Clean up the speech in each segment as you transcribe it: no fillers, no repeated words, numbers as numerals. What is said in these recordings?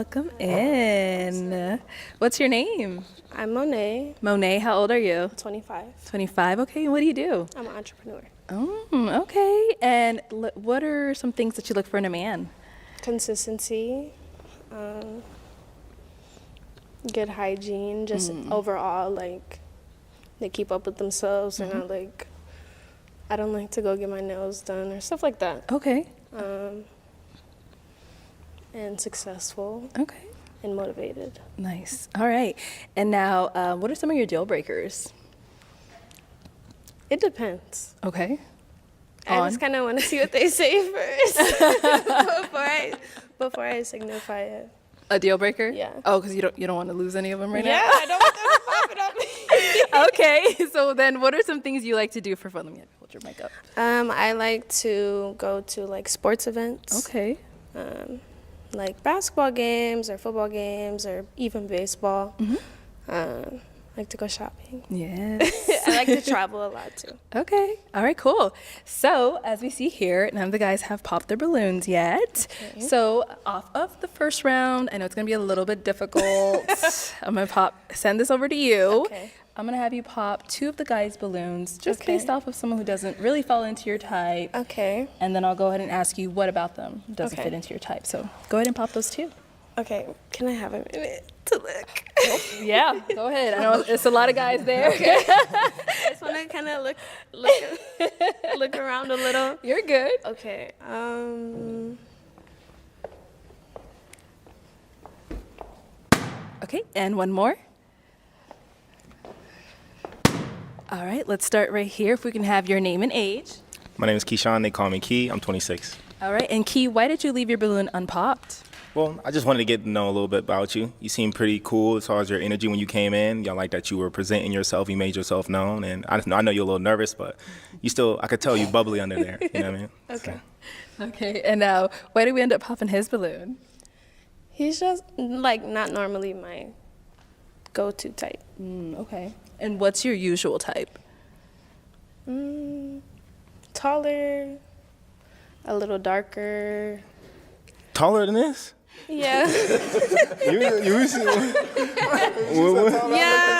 welcome in. What's your name? I'm Monet, Monet, how old are you? 25. 25, okay. What do you do? I'm an entrepreneur. Okay. And what are some things that you look for in a man? Consistency, good hygiene, just overall, like, they keep up with themselves and I don't like to go get my nails done or stuff like that. Okay. And successful. Okay. And motivated. Nice. All right. And now, what are some of your deal breakers? It depends. Okay. I just kind of want to see what they say first before I signify it. A deal breaker? Yeah. Oh, because you don't want to lose any of them right now? Yeah, I don't want them to pop it on me. Okay. So then what are some things you like to do for fun? Let me hold your mic up. I like to go to like sports events. Okay. Like basketball games or football games or even baseball. Like to go shopping. Yes. I like to travel a lot too. Okay. All right, cool. So as we see here, none of the guys have popped their balloons yet. Okay. So off of the first round, I know it's going to be a little bit difficult. I'm going to send this over to you. Okay. I'm going to have you pop 2 of the guys' balloons just based off of someone who doesn't really fall into your type. Okay. And then I'll go ahead and ask you what about them doesn't Okay. fit into your type. So go ahead and pop those 2. Okay. Can I have a minute to look? Yeah, go ahead. I know it's a lot of guys there. I just want to kind of look around a little. You're good. Okay. Okay, and one more. All right, let's start right here. If we can have your name and age. My name is Keyshawn. They call me Key. I'm 26. All right, and Key, why did you leave your balloon unpopped? Well, I just wanted to get to know a little bit about you. You seem pretty cool as far as your energy when you came in. I like that you were presenting yourself. You made yourself known. And I know you're a little nervous, but I could tell you bubbly under there. You know what I mean? Okay. Okay, and now, why did we end up popping his balloon? He's just like not normally my go-to type. Okay. And what's your usual type? Taller, a little darker. Taller than this? Yeah. You see? Yeah.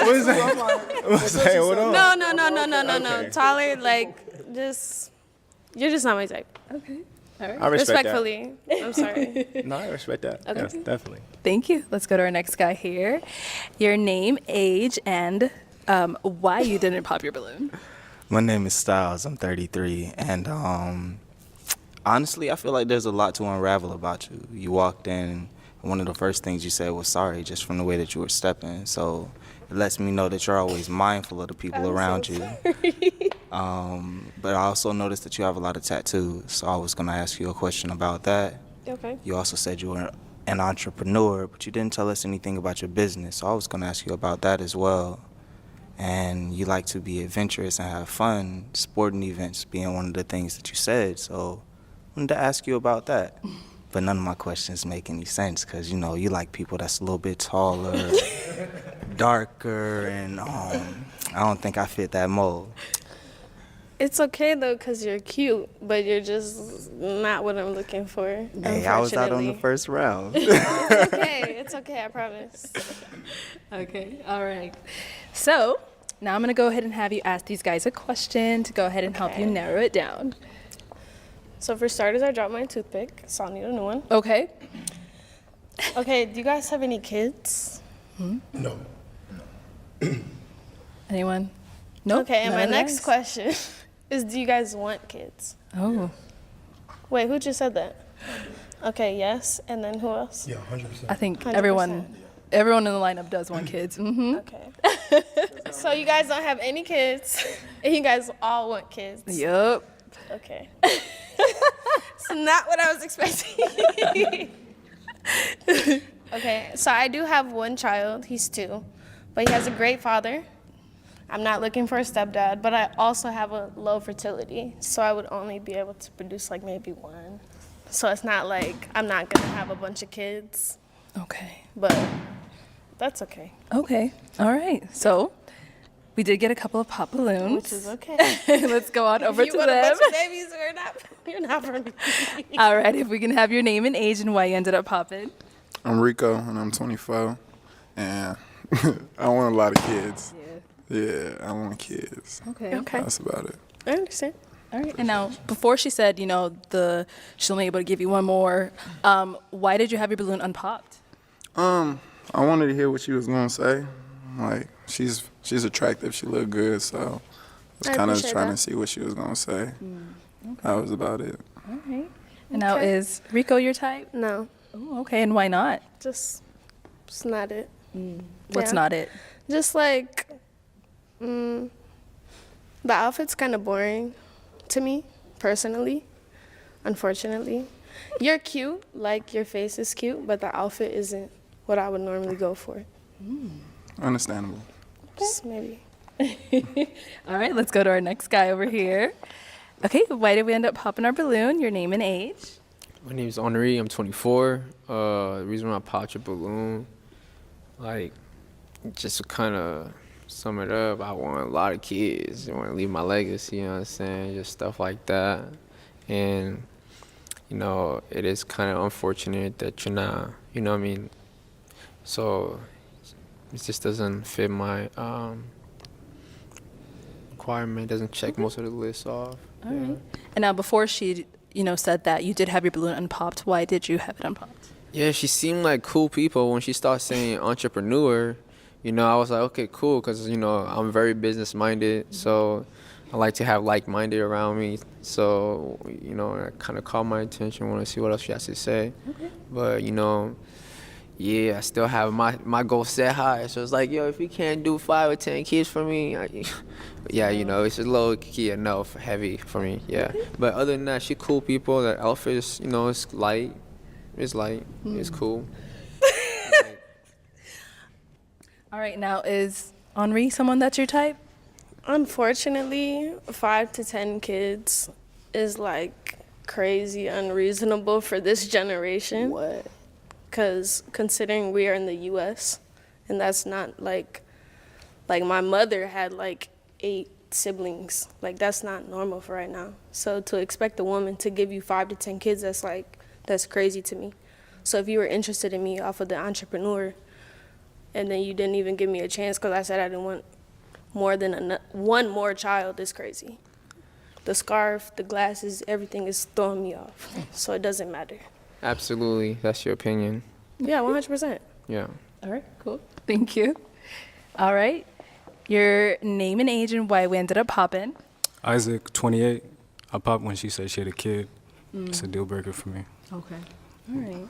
What is that? What's that? What on? No. Okay. Taller, like, you're just not my type. Okay. All right. I respect Respectfully. I'm sorry. that. No, I respect that. Okay. Yes, definitely. Thank you. Let's go to our next guy here. Your name, age, and why you didn't pop your balloon. My name is Styles. I'm 33, and honestly, I feel like there's a lot to unravel about you. You walked in, and one of the first things you said was sorry, just from the way that you were stepping. So it lets me know that you're always mindful of the people around you. But I also noticed that you have a lot of tattoos, so I was going to ask you a question about that. Okay. You also said you were an entrepreneur, but you didn't tell us anything about your business, so I was going to ask you about that as well. And you like to be adventurous and have fun, sporting events being one of the things that you said, so I wanted to ask you about that. But none of my questions make any sense because, you like people that's a little bit taller, darker, and I don't think I fit that mold. It's okay, though, because you're cute, but you're just not what I'm looking for. Hey, I was out on the first round. It's okay, I promise. Okay, all right. So now I'm going to go ahead and have you ask these guys a question to go ahead and help you narrow it down. So for starters, I dropped my toothpick, so I'll need a new one. Okay. Okay, do you guys have any kids? No. Anyone? Nope. Okay, and none my of the next guys? question is, do you guys want kids? Oh, Wait, who just said that? Okay, yes, and then who else? Yeah, 100%. I think 100%. everyone in the lineup does want kids. Okay. So you guys don't have any kids, and you guys all want kids. Yup. Okay. It's not what I was expecting. Okay, so I do have one child. He's 2, but he has a great father. I'm not looking for a stepdad, but I also have a low fertility, so I would only be able to produce like maybe 1. So it's not like I'm not gonna have a bunch of kids, Okay. but that's okay. Okay. All right. So we did get a couple of pop balloons. Which is okay. Let's go on over If to you want a them. bunch of babies, you're not for me. All right. If we can have your name and age and why you ended up popping. I'm Rico, and I'm 24, and I want a lot of kids. Yeah, I want kids. Okay. Okay. That's about it. I understand. All right. And now, before she said, she's only able to give you one more, why did you have your balloon unpopped? I wanted to hear what she was gonna say. Like, she's attractive, she looked good, so I was I kind of appreciate trying that. to see what she was gonna say. That was about it. All right. And now, Okay. is Rico your type? No, Oh, okay. And why not? just it's not it. What's Yeah. not it? Just like, the outfit's kind of boring to me, personally, unfortunately. You're cute, like your face is cute, but the outfit isn't what I would normally go for. Understandable. Just maybe. All right. Let's go to our next guy over here. Okay. Why did we end up popping our balloon? Your name and age? My name is Henri. I'm 24. The reason why I popped your balloon, like, just to kind of sum it up, I want a lot of kids. I want to leave my legacy, you know what I'm saying? Just stuff like that. And, it is kind of unfortunate that you're not, you know what I mean? So it just doesn't fit my requirement, doesn't check most of the lists off. All right. And now, before she, said that you did have your balloon unpopped, why did you have it unpopped? Yeah, she seemed like cool people. When she started saying entrepreneur, I was like, okay, cool, because, I'm very business-minded, so I like to have like-minded around me. So, it kind of caught my attention. I want to see what else she has to say. Okay. But, yeah, I still have my goal set high. So it's like, if you can't do 5 or 10 kids for me, yeah, it's just low key enough, heavy for me, yeah. But other than that, she cool people. The outfit is, it's light. It's light. It's cool. All right. Now, is Henri someone that's your type? Unfortunately, 5 to 10 kids is like crazy unreasonable for this generation. What? Because considering we are in the U.S., and that's not like my mother had like 8 siblings. Like, that's not normal for right now. So to expect a woman to give you 5 to 10 kids, that's crazy to me. So if you were interested in me off of the entrepreneur, and then you didn't even give me a chance because I said I didn't want more than one more child, is crazy. The scarf, the glasses, everything is throwing me off. So it doesn't matter. Absolutely. That's your opinion. Yeah, 100%. Yeah. All right. Cool. Thank you. All right. Your name and age and why we ended up popping. Isaac, 28. I popped when she said she had a kid. It's a deal breaker for me. Okay. All right.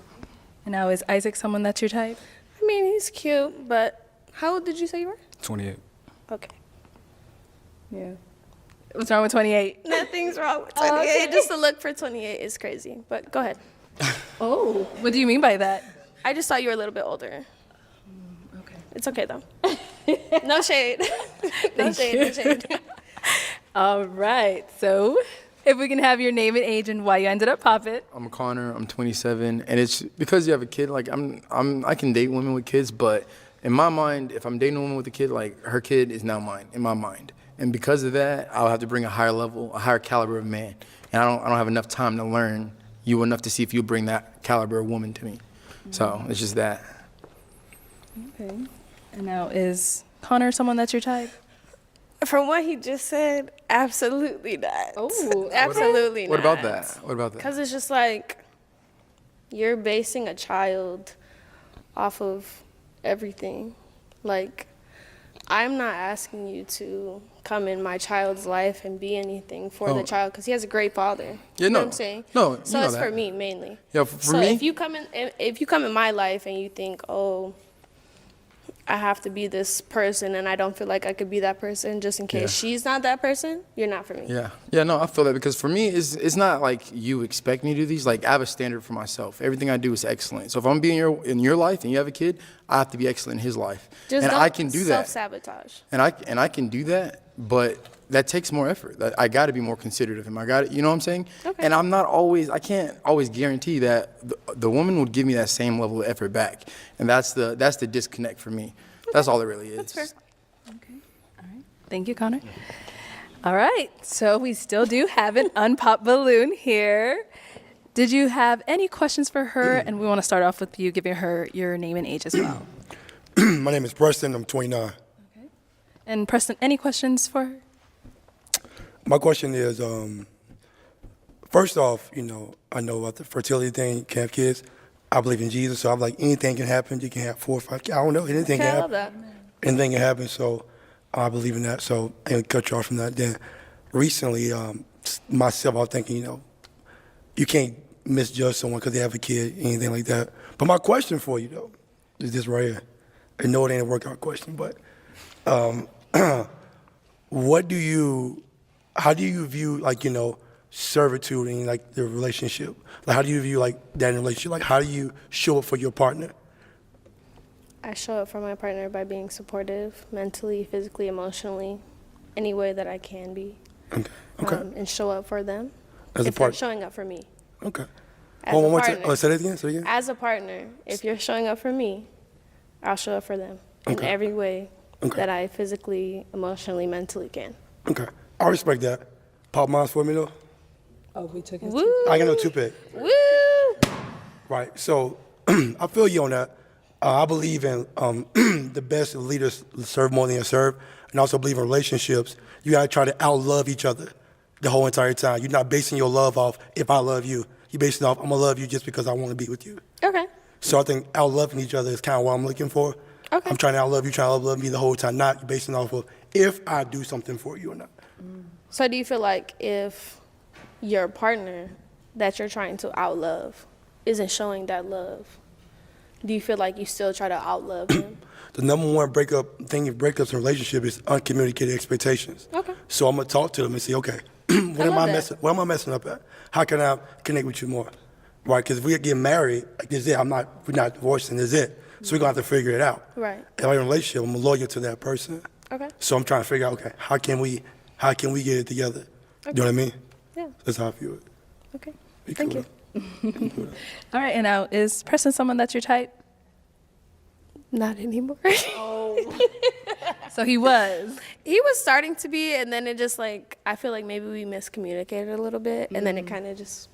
And now, is Isaac someone that's your type? I mean, he's cute, but how old did you say you were? 28. Okay. Yeah. What's wrong with 28? Nothing's wrong with 28. Okay. Just to look for 28 is crazy. But go ahead. Oh. What do you mean by that? I just thought you were a little bit older. Okay. It's okay, though. No shade. No shade. All right. So, if we can have your name and age and why you ended up popping. I'm Connor. I'm 27, and it's because you have a kid. Like I can date women with kids, but in my mind, if I'm dating a woman with a kid, like her kid is now mine in my mind, and because of that, I'll have to bring a higher level, a higher caliber of man, and I don't have enough time to learn you enough to see if you bring that caliber of woman to me. So it's just that. Okay. And now, is Connor someone that's your type? From what he just said, absolutely not. Oh, absolutely not. What about that? What about that? Because it's just like you're basing a child off of everything. Like, I'm not asking you to come in my child's life and be anything for the child because he has a great father. Yeah, you know no. what I'm saying? No, you so know it's that. for me mainly. Yeah, for so me. if you come in my life and you think, oh, I have to be this person and I don't feel like I could be that person just in case she's not that person, you're not for me. Yeah, no, I feel that because for me, it's not like you expect me to do these. Like, I have a standard for myself. Everything I do is excellent. So if I'm being in your life and you have a kid, I have to be excellent in his life. Just and don't I can do that. self-sabotage. And I can do that, but that takes more effort. I got to be more considerate of him. You know what I'm saying? Okay. And I can't always guarantee that the woman would give me that same level of effort back. And that's the disconnect for me. That's all it really is. That's fair. Okay. All right. Thank you, Connor. All right. So we still do have an unpopped balloon here. Did you have any questions for her? And we want to start off with you giving her your name and age as well. My name is Preston. I'm 29. Okay. And Preston, any questions for her? My question is, first off, you know, I know about the fertility thing, can't have kids. I believe in Jesus, so I'm like, anything can happen. You can have 4 or 5 kids. I don't know, anything Okay, can I happen. love that. Anything can happen, so I believe in that. So I didn't cut you off from that. Then recently, myself, I was thinking, you know, you can't misjudge someone because they have a kid, anything like that. But my question for you, though, is this right here. I know it ain't a workout question, but how do you view, like, you know, servitude in, like, the relationship? Like, how do you view, like, that in a relationship? Like, how do you show up for your partner? I show up for my partner by being supportive, mentally, physically, emotionally, any way that I can be. Okay. And show up for them As a if they're partner. showing up for me. Okay. As One a more time. partner. Oh, say that again? Say it again? As a partner, if you're showing up for me, I'll show up for them in Okay. every way Okay. that I physically, emotionally, mentally can. Okay. I respect that. Pop mine for me, though. Oh, we took his. Woo! I got no toothpick. Woo! Right. So I feel you on that. I believe in the best leaders serve more than they serve, and also believe in relationships. You gotta try to outlove each other the whole entire time. You're not basing your love off if I love you. You're basing it off I'm gonna love you just because I want to be with you. Okay. So I think outloving each other is kind of what I'm looking for. Okay. I'm trying to outlove you, trying to outlove me the whole time. Not basing it off of if I do something for you or not. So do you feel like if your partner that you're trying to outlove isn't showing that love, do you feel like you still try to outlove him? The number one thing in breakups in a relationship is uncommunicated expectations. Okay. So I'm gonna talk to them and say, okay, what am I messing up at? How can I connect with you more? Right? Because if we get married, like this is it. We're not divorcing. This is it. So we're gonna have to figure it out. Right. If I'm in a relationship, I'm loyal to that person. Okay. So I'm trying to figure out, okay, how can we get it together? You know what I mean? Yeah. That's how I feel it. Okay. Be Thank cool, you. though. All right, and now is Preston someone that's your type? Not anymore. So he was. He was starting to be, and then it just like, I feel like maybe we miscommunicated a little bit, and then it kind of just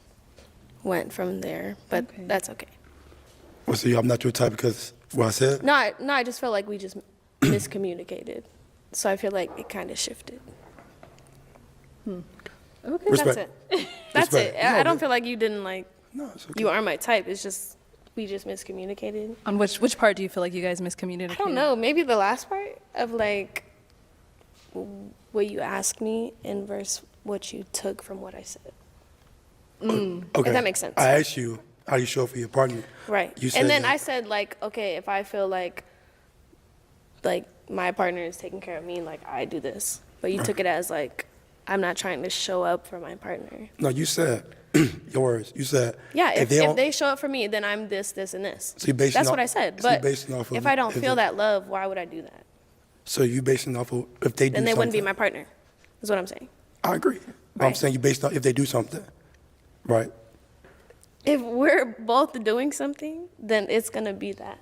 went from there. But Okay. that's okay. Well, so I'm not your type because what I said? No, I just felt like we just miscommunicated. So I feel like it kind of shifted. Okay. Respect. That's it. That's Respect. it. I don't feel like you didn't like, No, it's okay. you are my type. It's just, we just miscommunicated. On which part do you feel like you guys miscommunicated? I don't know. Maybe the last part of like what you asked me and versus what you took from what I said. Okay. If that makes sense. I asked you how you show up for your partner. Right. You said And then that- I said like, okay, if I feel like my partner is taking care of me, like I do this. But you took it as like, I'm not trying to show up for my partner. No, you said your words. You said Yeah, if don't- they show up for me, then I'm this, this, and this. So you're basing That's off- what I said. so you're But basing off of if I don't if feel they- that love, why would I do that? So you basing off of if they do Then they something. wouldn't be my partner. Is what I'm saying. I agree. But I'm Right. saying you based on if they do something, right? If we're both doing something, then it's gonna be that.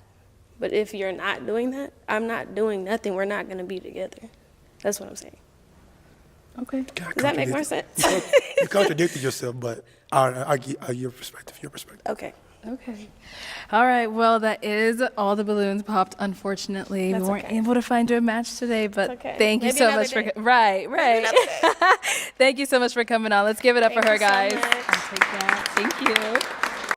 But if you're not doing that, I'm not doing nothing. We're not gonna be together. That's what I'm saying. Okay. Does that make more sense? You contradicted yourself, but I get your perspective. Your perspective. Okay. Okay. All right. Well, that is all the balloons popped. Unfortunately, That's we weren't okay. able to find you a match today, but It's okay. thank you Maybe so another much for day. right. another day. Thank you so much for coming on. Let's give it up Thank for her, you so guys. much. I'll take that. Thank you.